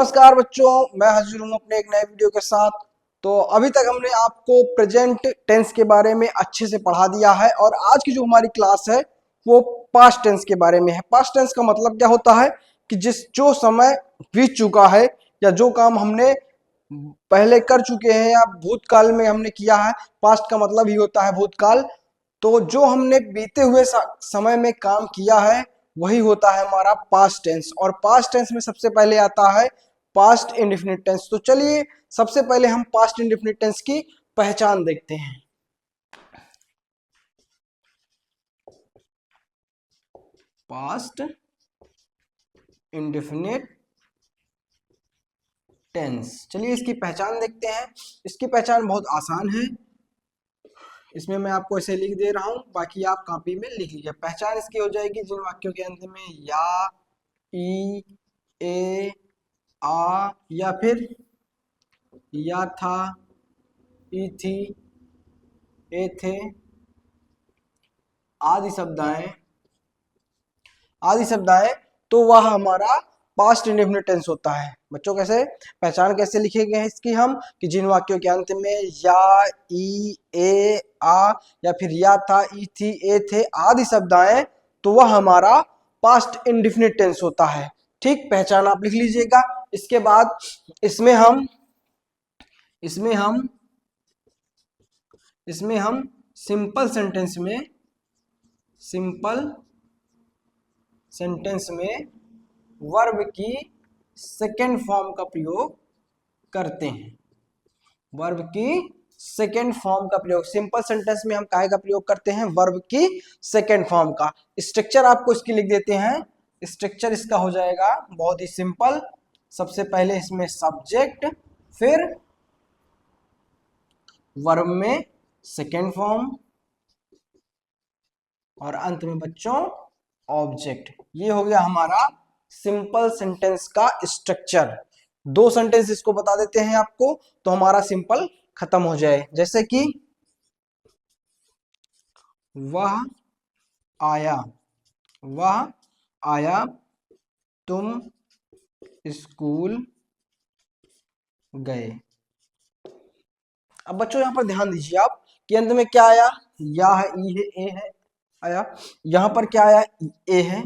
नमस्कार बच्चों, मैं हाजिर हूँ अपने एक नए वीडियो के साथ। तो अभी तक हमने आपको प्रेजेंट टेंस के बारे में अच्छे से पढ़ा दिया है और आज की जो हमारी क्लास है वो पास्ट टेंस के बारे में है। पास्ट टेंस का मतलब क्या होता है कि जो समय बीत चुका है या जो काम हमने पहले कर चुके हैं या भूतकाल में हमने किया है। पास्ट का मतलब ही होता है भूतकाल। तो जो हमने बीते हुए समय में काम किया है वही होता है हमारा पास्ट टेंस। और पास्ट टेंस में सबसे पहले आता है पास्ट इंडेफिनिट टेंस। तो चलिए सबसे पहले हम पास्ट इंडेफिनिट टेंस की पहचान देखते हैं। पास्ट इंडेफिनिट टेंस, चलिए इसकी पहचान देखते हैं। इसकी पहचान बहुत आसान है, इसमें मैं आपको ऐसे लिख दे रहा हूं, बाकी आप कॉपी में लिख लीजिए। पहचान इसकी हो जाएगी जिन वाक्यों के अंत में या, ई, ए, आ या फिर या था, ई थी, ए थे आदि शब्द आए तो वह हमारा पास्ट इंडेफिनिट टेंस होता है। बच्चों कैसे पहचान कैसे लिखेंगे हैं इसकी हम कि जिन वाक्यों के अंत में या, ई, ए, आ या फिर या था, ई थी, ए थे आदि शब्द आए तो वह हमारा पास्ट इंडेफिनिट टेंस होता है। ठीक, पहचान आप लिख लीजिएगा। इसके बाद इसमें हम सिंपल सेंटेंस में वर्ब की सेकेंड फॉर्म का प्रयोग करते हैं। वर्ब की सेकेंड फॉर्म का प्रयोग सिंपल सेंटेंस में हम काहे का प्रयोग करते हैं? वर्ब की सेकेंड फॉर्म का। स्ट्रक्चर आपको इसकी लिख देते हैं। स्ट्रक्चर इसका हो जाएगा बहुत ही सिंपल। सबसे पहले इसमें सब्जेक्ट, फिर वर्ब में सेकेंड फॉर्म और अंत में बच्चों ऑब्जेक्ट। ये हो गया हमारा सिंपल सेंटेंस का स्ट्रक्चर। दो सेंटेंस इसको बता देते हैं आपको तो हमारा सिंपल खत्म हो जाए। जैसे कि वह आया, तुम स्कूल गए। अब बच्चों यहां पर ध्यान दीजिए आप कि अंत में क्या आया? या है, ई है, ए है आया। यहां पर क्या आया? ए है।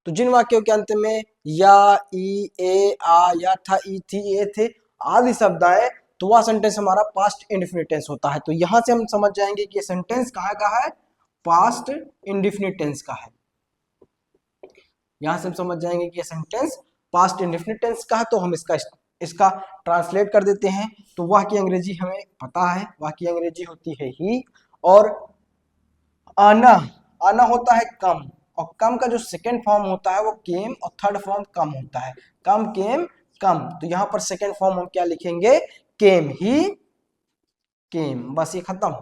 तो जिन वाक्यों के अंत में या, ई, ए, आ, या था, ई थी, ए थे आदि शब्द आए तो वह सेंटेंस हमारा पास्ट इंडेफिनिट टेंस होता है। तो यहां से हम समझ जाएंगे कि ये सेंटेंस कहाँ का है? पास्ट इंडेफिनिट टेंस का है। यहां से हम समझ जाएंगे कि ये सेंटेंस पास्ट इंडेफिनिट टेंस का है। तो हम इसका ट्रांसलेट कर देते हैं। तो वह की अंग्रेजी हमें पता है, वह की अंग्रेजी होती है ही। और आना होता है कम, और कम का जो सेकेंड फॉर्म होता है वो केम, और थर्ड फॉर्म कम होता है। कम, केम, कम। तो यहां पर सेकेंड फॉर्म हम क्या लिखेंगे? केम, ही केम। बस ये खत्म।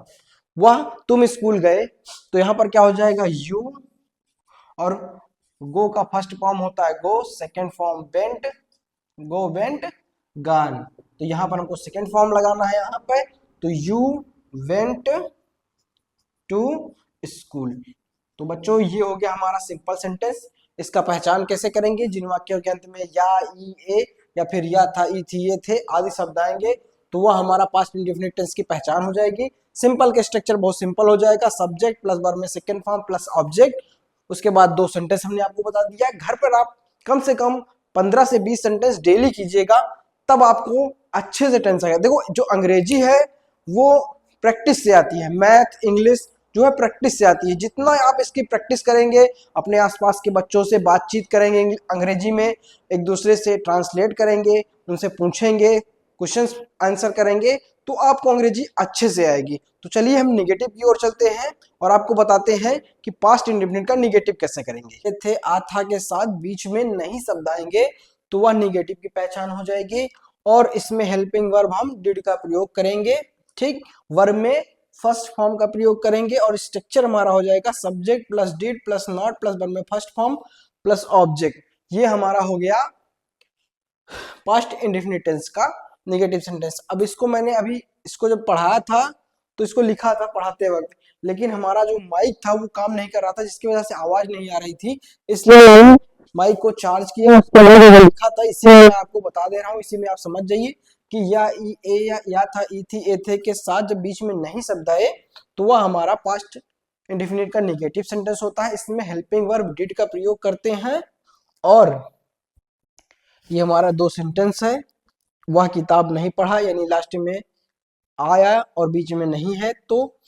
वह तुम स्कूल गए तो यहां पर क्या हो जाएगा? यू। और गो का फर्स्ट फॉर्म होता है go, second form went, go went gone. तो यहां पर हमको सेकेंड फॉर्म लगाना है यहां पे। तो यू वेंट टू स्कूल। तो बच्चों ये हो गया हमारा सिंपल सेंटेंस। इसका पहचान कैसे करेंगे? जिन वाक्यों के अंत में या, ई, ए या फिर या था, ई थी, ये थे आदि शब्द आएंगे तो वह हमारा पास्ट इंडेफिनिट टेंस की पहचान हो जाएगी। सिंपल का स्ट्रक्चर बहुत सिंपल हो जाएगा, सब्जेक्ट प्लस वर्ब में सेकेंड फॉर्म प्लस ऑब्जेक्ट। उसके बाद दो सेंटेंस हमने आपको बता दिया। घर पर आप कम से कम 15 से 20 सेंटेंस डेली कीजिएगा, तब आपको अच्छे से टेंस आएगा। देखो जो अंग्रेजी है वो प्रैक्टिस से आती है, मैथ, इंग्लिश जो है प्रैक्टिस से आती है। जितना आप इसकी प्रैक्टिस करेंगे, अपने आसपास के बच्चों से बातचीत करेंगे अंग्रेजी में, एक दूसरे से ट्रांसलेट करेंगे, उनसे पूछेंगे, क्वेश्चंस आंसर करेंगे, तो आपको अंग्रेजी अच्छे से आएगी। तो चलिए हम निगेटिव की ओर चलते हैं और आपको बताते हैं कि पास्ट इंडेफिनिट का निगेटिव कैसे करेंगे। थे, आ, था के साथ बीच में नहीं शब्द आएंगे तो वह निगेटिव की पहचान हो जाएगी। और इसमें हेल्पिंग वर्ब हम डिड का प्रयोग करेंगे। ठीक, वर्ब में फर्स्ट फॉर्म का प्रयोग करेंगे और स्ट्रक्चर हमारा हो जाएगा subject plus did plus not plus verb में फर्स्ट फॉर्म प्लस ऑब्जेक्ट। ये हमारा हो गया पास्ट इंडेफिनिट टेंस का नेगेटिव सेंटेंस। अब इसको मैंने अभी इसको जब पढ़ाया था तो इसको लिखा था पढ़ाते वक्त, लेकिन हमारा जो माइक था वो काम नहीं कर रहा था, जिसकी वजह से आवाज नहीं आ रही थी। इसलिए माइक को चार्ज किया, उसको लिखा था, इसी में मैं आपको बता दे रहा हूँ, इसी में आप समझ जाइए कि या ई ए या था, ई थी, ए थे के साथ जब बीच में नहीं शब्द आए तो वह हमारा पास्ट इंडेफिनिट का निगेटिव सेंटेंस होता है। इसमें हेल्पिंग वर्ब डिड का प्रयोग करते हैं। और ये हमारा दो सेंटेंस है, वह किताब नहीं पढ़ा, यानी लास्ट में आया और बीच में नहीं है, तो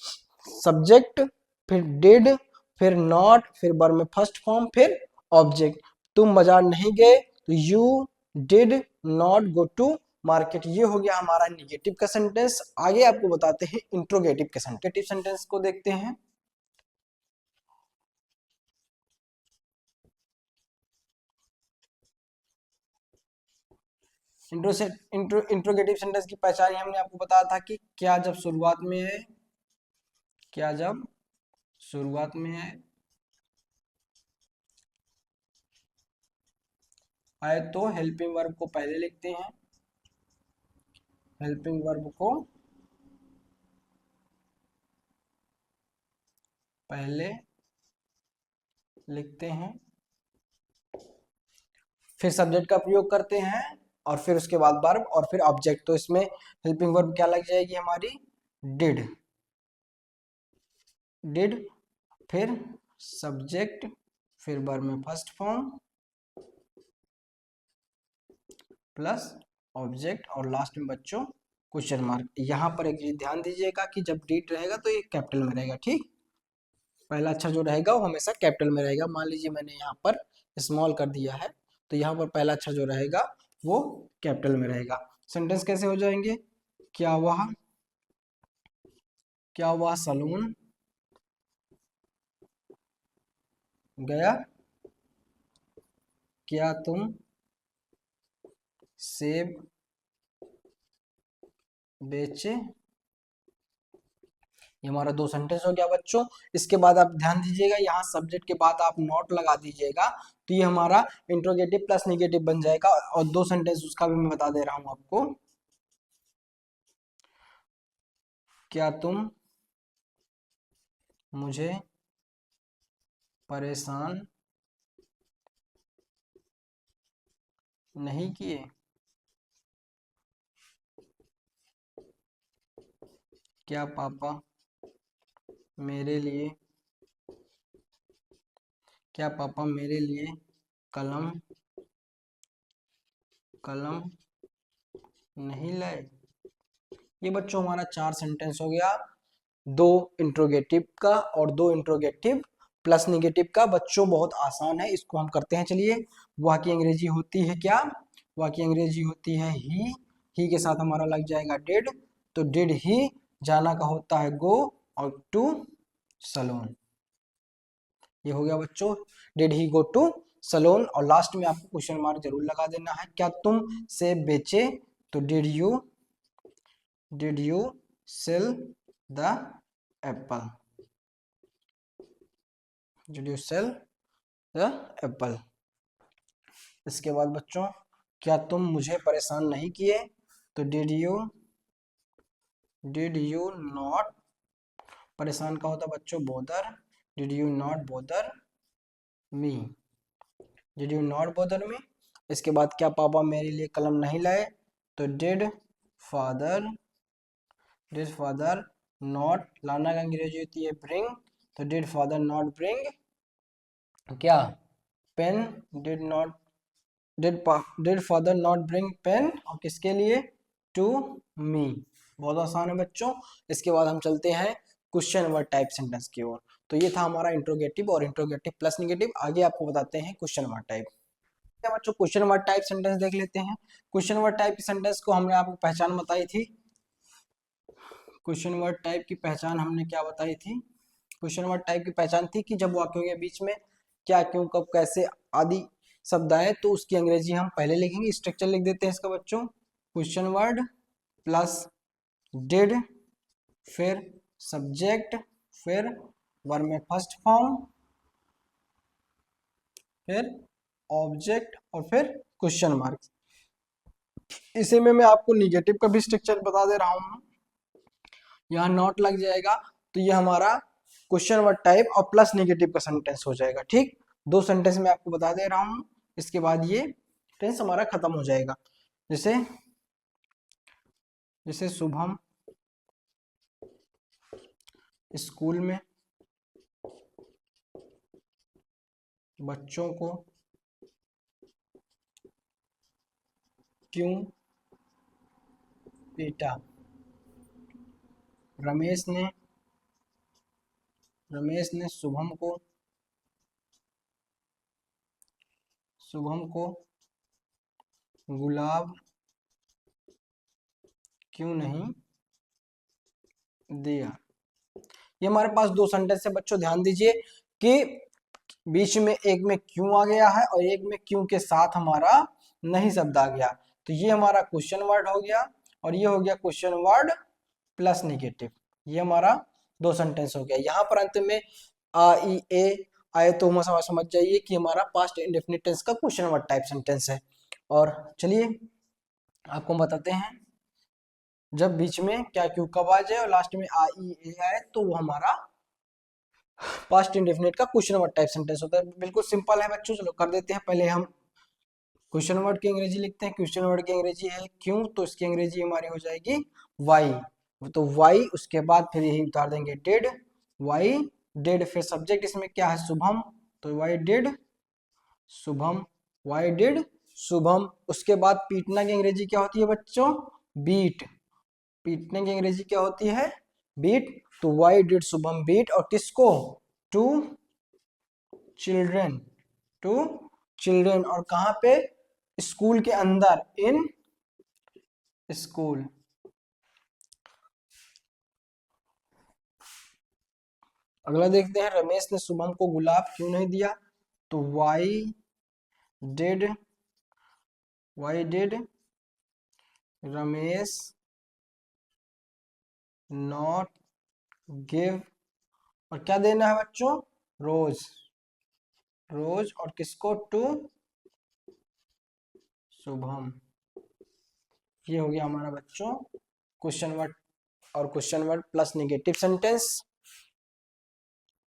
सब्जेक्ट, फिर डिड, फिर नॉट, फिर वर्ब में फर्स्ट फॉर्म, फिर ऑब्जेक्ट। तुम बाजार नहीं गए तो you did not go to market. ये हो गया हमारा निगेटिव का सेंटेंस। आगे आपको बताते हैं इंट्रोगेटिव के सेंटेंस को देखते हैं। इंट्रोगेटिव सेंटेंस की पहचान हमने आपको बताया था कि क्या जब शुरुआत में है, क्या जब शुरुआत में है आए तो हेल्पिंग वर्ब को पहले लिखते हैं, हेल्पिंग वर्ब को पहले लिखते हैं, फिर सब्जेक्ट का प्रयोग करते हैं, और फिर उसके बाद वर्ब, और फिर ऑब्जेक्ट। तो इसमें हेल्पिंग वर्ब क्या लग जाएगी हमारी, डिड, डिड, फिर सब्जेक्ट, फिर वर्ब में फर्स्ट फॉर्म प्लस ऑब्जेक्ट, और लास्ट में बच्चों क्वेश्चन मार्क। यहाँ पर एक चीज ध्यान दीजिएगा कि जब डिड रहेगा तो ये कैपिटल में रहेगा, ठीक। पहला अक्षर जो रहेगा वो हमेशा कैपिटल में रहेगा। मान लीजिए मैंने यहाँ पर स्मॉल कर दिया है, तो यहाँ पर पहला अक्षर जो रहेगा वो कैपिटल में रहेगा। सेंटेंस कैसे हो जाएंगे, क्या वह सलून गया, क्या तुम सेब बेचे। ये हमारा दो सेंटेंस हो गया बच्चों। इसके बाद आप ध्यान दीजिएगा, यहाँ सब्जेक्ट के बाद आप नॉट लगा दीजिएगा, तो ये हमारा इंट्रोगेटिव प्लस निगेटिव बन जाएगा। और दो सेंटेंस उसका भी मैं बता दे रहा हूं आपको। क्या तुम मुझे परेशान नहीं किए, क्या पापा मेरे लिए कलम नहीं लाए। ये बच्चों हमारा चार सेंटेंस हो गया, दो इंट्रोगेटिव का और दो इंट्रोगेटिव प्लस निगेटिव का। बच्चों बहुत आसान है, इसको हम करते हैं। चलिए, वह की अंग्रेजी होती है क्या, वह की अंग्रेजी होती है ही के साथ हमारा लग जाएगा डिड, तो डिड ही, जाना का होता है गो, और टू सलोन। ये हो गया बच्चों, did he go to salon. और लास्ट में आपको क्वेश्चन मार्क जरूर लगा देना है। क्या तुम सेब बेचे, तो did you sell the apple, did you sell the apple. इसके बाद बच्चों, क्या तुम मुझे परेशान नहीं किए, तो डिड यू नॉट, परेशान का होता बच्चों bother, did you not bother me, did you not bother me. इसके बाद, क्या पापा मेरे लिए कलम नहीं लाए, तो डिड फादर नॉट, लाना का अंग्रेजी होती है ब्रिंग, तो डिड फादर नॉट ब्रिंग क्या pen, did father not bring pen, और किसके लिए, टू मी। बहुत आसान है बच्चों। इसके बाद हम चलते हैं क्वेश्चन वर्ड टाइप सेंटेंस की ओर। तो ये था हमारा इंट्रोगेटिव और इंट्रोगेटिव प्लस निगेटिव। आगे आपको बताते हैं क्वेश्चन वर्ड टाइप। क्या बच्चों, क्वेश्चन वर्ड टाइप सेंटेंस देख लेते हैं। क्वेश्चन वर्ड टाइप की सेंटेंस को हमने आपको पहचान बताई थी। क्वेश्चन वर्ड टाइप की पहचान हमने क्या बताई थी, क्वेश्चन वर्ड टाइप की पहचान थी कि जब वाक्यों के बीच में क्या, क्यों, कब, कैसे आदि शब्द आए तो उसकी अंग्रेजी हम पहले लिखेंगे। स्ट्रक्चर लिख देते हैं इसका बच्चों, क्वेश्चन वर्ड प्लस डिड, फिर सब्जेक्ट, फिर वर्ब में फर्स्ट फॉर्म, फिर ऑब्जेक्ट, और फिर क्वेश्चन मार्क। इसी में मैं आपको निगेटिव का भी स्ट्रक्चर बता दे रहा हूं। यहाँ नॉट लग जाएगा, तो ये हमारा क्वेश्चन वर्ड टाइप और प्लस निगेटिव का सेंटेंस हो जाएगा, ठीक। दो सेंटेंस में आपको बता दे रहा हूं, इसके बाद ये टेंस हमारा खत्म हो जाएगा। जैसे जैसे शुभम स्कूल में बच्चों को क्यों पीटा। रमेश ने शुभम को गुलाब क्यों नहीं दिया। ये हमारे पास दो सेंटेंस है बच्चों, ध्यान दीजिए कि बीच में एक में क्यों आ गया है और एक में क्यों के साथ हमारा नहीं शब्द आ गया। तो ये हमारा क्वेश्चन वर्ड हो गया और ये हो गया क्वेश्चन वर्ड प्लस नेगेटिव। ये हमारा दो सेंटेंस हो गया। यहाँ पर अंत में आ ई ए आए तो हम समझ जाइए कि हमारा पास्ट इंडेफिनिट टेंस का क्वेश्चन वर्ड टाइप सेंटेंस है। और चलिए आपको बताते हैं, जब बीच में क्या क्यों कब आ जाए और लास्ट में आ ई ए आए तो वो हमारा पास्ट इंडेफिनिट का क्वेश्चन वर्ड टाइप सेंटेंस होता है। बिल्कुल सिंपल है बच्चों, चलो कर देते हैं। पहले हम क्वेश्चन वर्ड की अंग्रेजी लिखते हैं। क्वेश्चन वर्ड की अंग्रेजी है क्यों, तो इसकी अंग्रेजी हमारी हो जाएगी वाई। तो वाई, उसके बाद फिर यही उतार देंगे डिड, वाई डिड। फिर सब्जेक्ट इसमें क्या है, शुभम, तो why did Shubham, why did Shubham. उसके बाद पीटना की अंग्रेजी क्या होती है बच्चों, बीट। पीटने की अंग्रेजी क्या होती है, बीट। तो वाई डिड शुभम बीट, और किसको, टू चिल्ड्रेन, टू चिल्ड्रेन। और कहां पे, स्कूल के अंदर, इन स्कूल। अगला देखते हैं, रमेश ने शुभम को गुलाब क्यों नहीं दिया। तो why did Ramesh not give, और क्या देना है बच्चों, रोज, रोज, और किसको, टू शुभम। ये हो गया हमारा बच्चों क्वेश्चन वर्ड और question word plus negative sentence.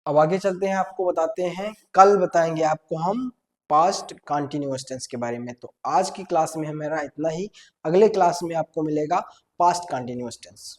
अब आगे चलते हैं, आपको बताते हैं, कल बताएंगे आपको हम पास्ट कंटिन्यूअस टेंस के बारे में। तो आज की क्लास में हमारा इतना ही, अगले क्लास में आपको मिलेगा पास्ट कंटिन्यूअस टेंस।